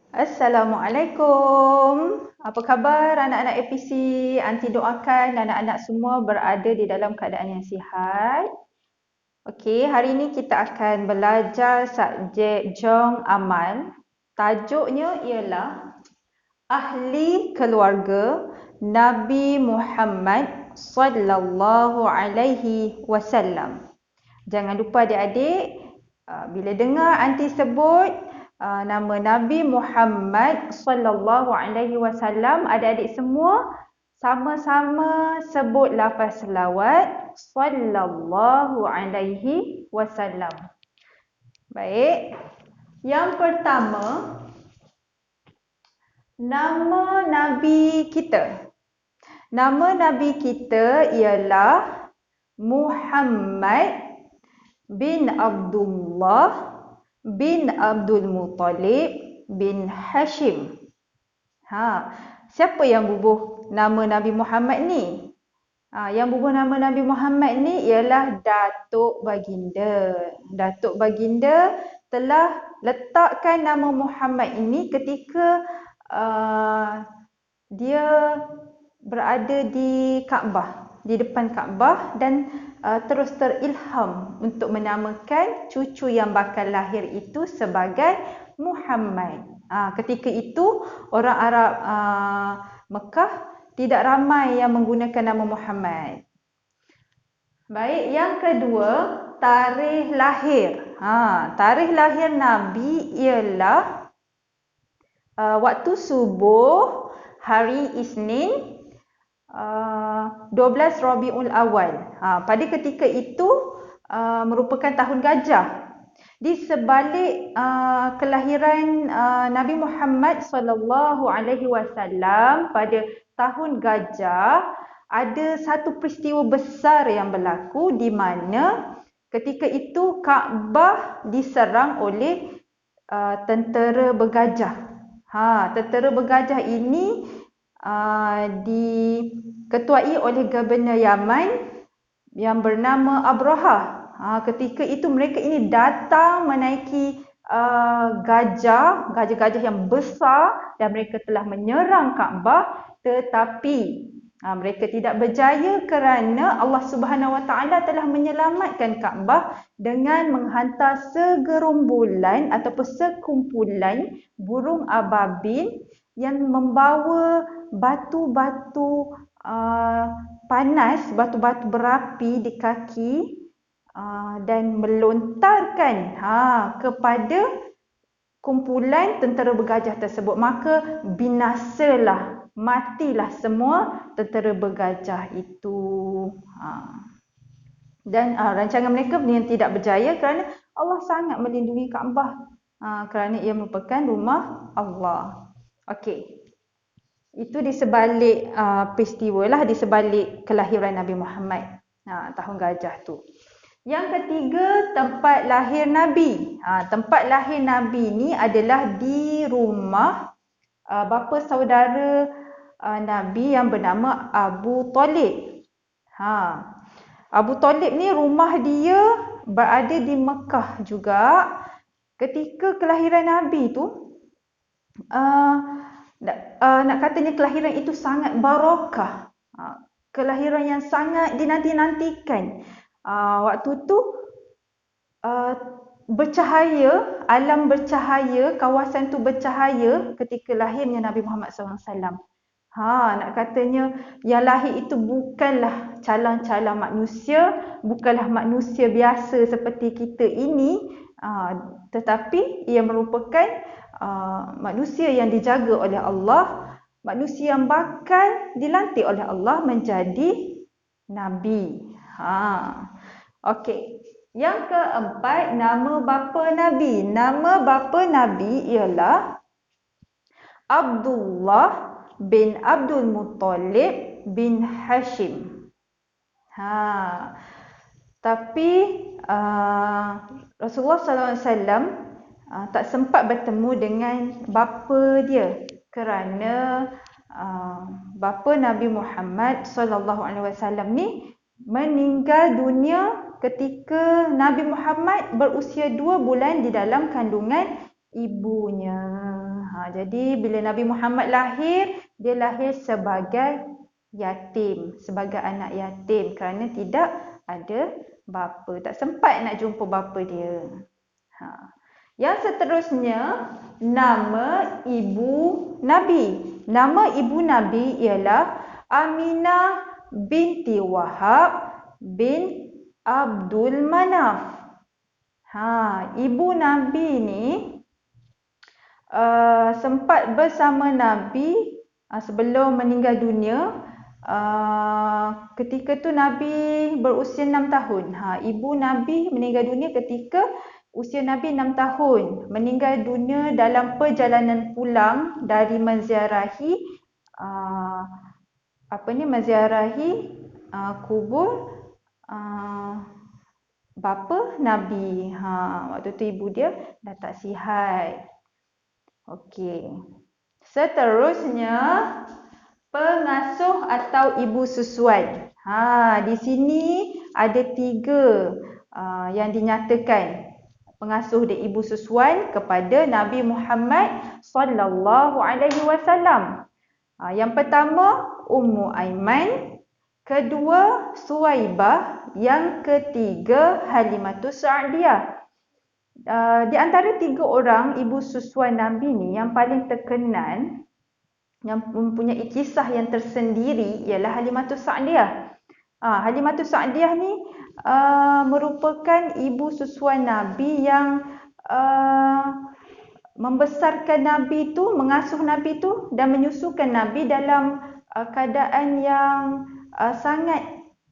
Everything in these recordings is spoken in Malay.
Assalamualaikum. Apa khabar anak-anak APC? Aunty doakan anak-anak semua berada di dalam keadaan yang sihat. Okey, hari ini kita akan belajar subjek Jong Amal. Tajuknya ialah Ahli Keluarga Nabi Muhammad sallallahu alaihi wasallam. Jangan lupa adik-adik, bila dengar aunty sebut nama Nabi Muhammad sallallahu alaihi wasallam, adik-adik semua sama-sama sebut lafaz selawat sallallahu alaihi wasallam. Baik. Yang pertama, nama Nabi kita. Nama Nabi kita ialah Muhammad bin Abdullah bin Abdul Muttalib bin Hashim. Siapa yang bubuh nama Nabi Muhammad ni? Yang bubuh nama Nabi Muhammad ni ialah Datuk Baginda. Datuk Baginda telah letakkan nama Muhammad ini ketika dia berada di Kaabah, di depan Kaabah, dan terus terilham untuk menamakan cucu yang bakal lahir itu sebagai Muhammad. Ketika itu orang Arab Mekah tidak ramai yang menggunakan nama Muhammad. Baik, yang kedua, tarikh lahir. Tarikh lahir Nabi ialah waktu subuh hari Isnin 12 Rabiul Awal. Pada ketika itu merupakan tahun gajah. Di sebalik kelahiran Nabi Muhammad sallallahu alaihi wasallam pada tahun gajah, ada satu peristiwa besar yang berlaku di mana ketika itu Kaabah diserang oleh tentera bergajah. Tentera bergajah ini diketuai oleh Gubernur Yaman yang bernama Abrahah. Ketika itu mereka ini datang menaiki gajah-gajah yang besar, dan mereka telah menyerang Kaabah, tetapi mereka tidak berjaya kerana Allah Subhanahu Wa Taala telah menyelamatkan Kaabah dengan menghantar segerombolan ataupun sekumpulan burung ababil yang membawa batu-batu panas, batu-batu berapi di kaki dan melontarkan kepada kumpulan tentera bergajah tersebut. Maka binasalah, matilah semua tentera bergajah itu. Dan rancangan mereka yang tidak berjaya kerana Allah sangat melindungi Kaabah, kerana ia merupakan rumah Allah. Okey. Itu di sebalik peristiwa lah, di sebalik kelahiran Nabi Muhammad tahun gajah tu. Yang ketiga, tempat lahir Nabi. Tempat lahir Nabi ni adalah di rumah bapa saudara Nabi yang bernama Abu Talib. Abu Talib ni rumah dia berada di Mekah juga. Ketika kelahiran Nabi tu, nak katanya kelahiran itu sangat barakah. Kelahiran yang sangat dinanti-nantikan. Waktu tu bercahaya, alam bercahaya, kawasan tu bercahaya ketika lahirnya Nabi Muhammad SAW. Nak katanya yang lahir itu bukanlah calon-calon manusia, bukanlah manusia biasa seperti kita ini, tetapi ia merupakan manusia yang dijaga oleh Allah, manusia yang bakal dilantik oleh Allah menjadi Nabi. Okey. Yang keempat, nama bapa Nabi. Nama bapa Nabi ialah Abdullah bin Abdul Muttalib bin Hashim. Tapi Rasulullah SAW tak sempat bertemu dengan bapa dia kerana bapa Nabi Muhammad SAW ni meninggal dunia ketika Nabi Muhammad berusia 2 bulan di dalam kandungan ibunya. Jadi bila Nabi Muhammad lahir, dia lahir sebagai yatim, sebagai anak yatim kerana tidak ada bapa, tak sempat nak jumpa bapa dia. Yang seterusnya, nama ibu Nabi. Nama ibu Nabi ialah Aminah binti Wahab bin Abdul Manaf. Ibu Nabi ni sempat bersama Nabi sebelum meninggal dunia. Ketika tu Nabi berusia 6 tahun. Ibu Nabi meninggal dunia ketika usia Nabi 6 tahun. Meninggal dunia dalam perjalanan pulang dari menziarahi kubur bapa Nabi. Waktu tu ibu dia dah tak sihat. Okey. Seterusnya, pengasuh atau ibu susuan. Di sini ada 3 yang dinyatakan. Pengasuh dan ibu susuan kepada Nabi Muhammad sallallahu alaihi wasallam. Yang pertama Ummu Aiman, kedua Suwaibah, yang ketiga Halimatus Sa'diyah. Di antara 3 orang ibu susuan Nabi ni yang paling terkenal, yang mempunyai kisah yang tersendiri ialah Halimatus Sa'diyah. Halimatus Sa'diyah ni merupakan ibu susuan Nabi yang membesarkan Nabi tu, mengasuh Nabi tu dan menyusukan Nabi dalam keadaan yang sangat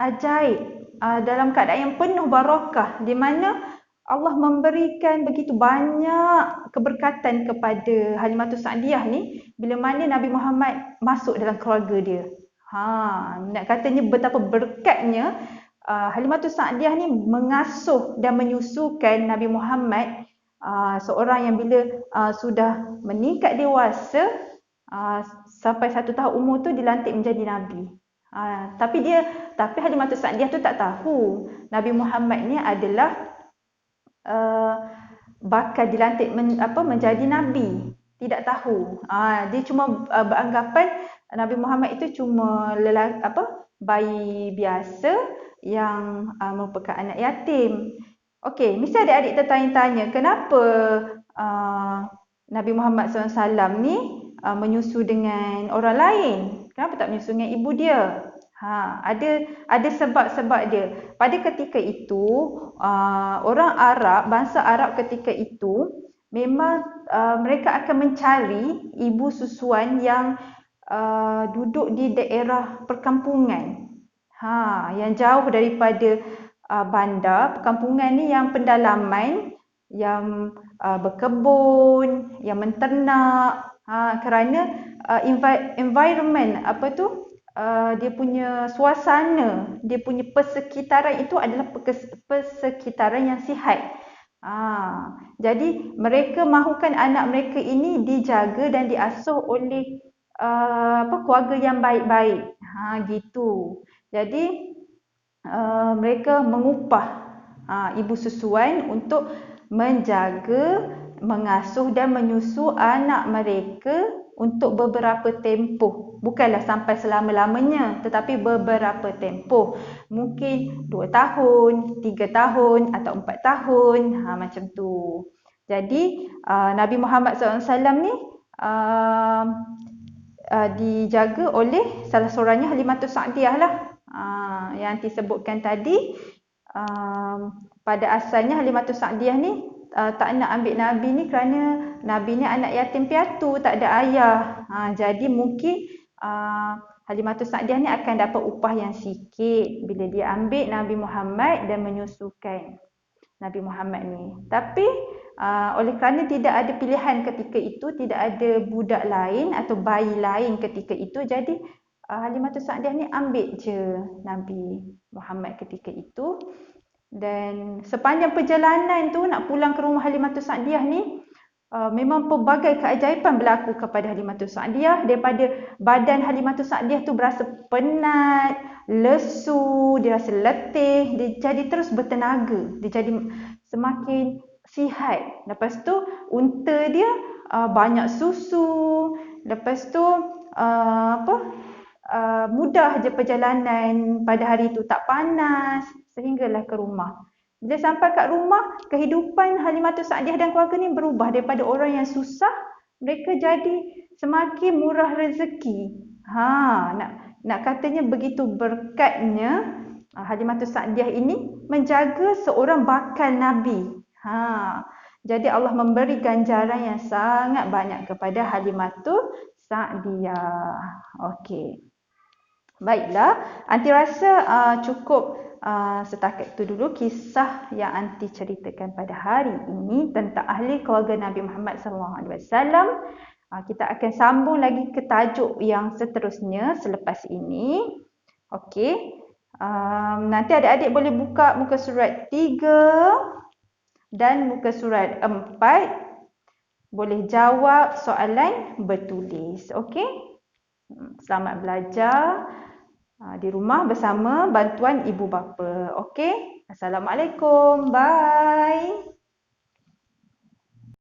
ajaib, dalam keadaan yang penuh barakah, di mana Allah memberikan begitu banyak keberkatan kepada Halimatus Sa'diyah ni bila mana Nabi Muhammad masuk dalam keluarga dia. Nak katanya betapa berkatnya Halimatus Sa'diyah ni mengasuh dan menyusukan Nabi Muhammad, seorang yang bila sudah meningkat dewasa, sampai 1 tahun umur tu dilantik menjadi Nabi. Tapi Halimatus Sa'diyah tu tak tahu Nabi Muhammad ni adalah bakal dilantik menjadi Nabi. Tidak tahu. Dia cuma beranggapan Nabi Muhammad itu cuma bayi biasa yang merupakan anak yatim. Okey, mesti adik-adik tertanya-tanya kenapa Nabi Muhammad SAW ni menyusu dengan orang lain? Kenapa tak menyusu dengan ibu dia? Ada sebab-sebab dia. Pada ketika itu, orang Arab, bangsa Arab ketika itu, memang mereka akan mencari ibu susuan yang duduk di daerah perkampungan. Yang jauh daripada bandar. Perkampungan ni yang pendalaman, yang berkebun, yang menternak. Kerana environment dia punya suasana, dia punya persekitaran itu adalah persekitaran yang sihat. Jadi mereka mahukan anak mereka ini dijaga dan diasuh oleh keluarga yang baik-baik. Gitu. Jadi mereka mengupah ibu susuan untuk menjaga, mengasuh dan menyusu anak mereka untuk beberapa tempoh. Bukanlah sampai selama-lamanya, tetapi beberapa tempoh. Mungkin 2 tahun, 3 tahun atau 4 tahun, macam tu. Jadi Nabi Muhammad SAW ni dijaga oleh salah seorangnya Halimatus Sa'diyah lah. Yang disebutkan tadi, pada asalnya Halimatus Sa'diyah ni tak nak ambil Nabi ni kerana Nabi ni anak yatim piatu, tak ada ayah. Jadi mungkin Halimatus Sa'diyah ni akan dapat upah yang sikit bila dia ambil Nabi Muhammad dan menyusukan Nabi Muhammad ni. Tapi oleh kerana tidak ada pilihan ketika itu, tidak ada budak lain atau bayi lain ketika itu, jadi Halimatus Sa'diyah ni ambil je Nabi Muhammad ketika itu. Dan sepanjang perjalanan tu nak pulang ke rumah Halimatus Sa'diyah ni, memang pelbagai keajaiban berlaku kepada Halimatus Sa'diyah. Daripada badan Halimatus Sa'diyah tu berasa penat, lesu, dia rasa letih, dia jadi terus bertenaga, dia jadi semakin sihat. Lepas tu unta dia banyak susu. Lepas tu mudah je perjalanan pada hari itu, tak panas sehinggalah ke rumah. Bila sampai kat rumah, kehidupan Halimatus Sa'diyah dan keluarga ni berubah daripada orang yang susah, mereka jadi semakin murah rezeki. Nak katanya begitu berkatnya Halimatus Sa'diyah ini menjaga seorang bakal Nabi. Jadi Allah memberi ganjaran yang sangat banyak kepada Halimatus Sa'diyah. Okey. Baiklah, Anti rasa cukup setakat itu dulu kisah yang Anti ceritakan pada hari ini tentang ahli keluarga Nabi Muhammad SAW. Kita akan sambung lagi ke tajuk yang seterusnya selepas ini. Okey. Nanti adik-adik boleh buka muka surat 3 dan muka surat 4. Boleh jawab soalan bertulis. Okey? Selamat belajar di rumah bersama bantuan ibu bapa. Okey? Assalamualaikum. Bye.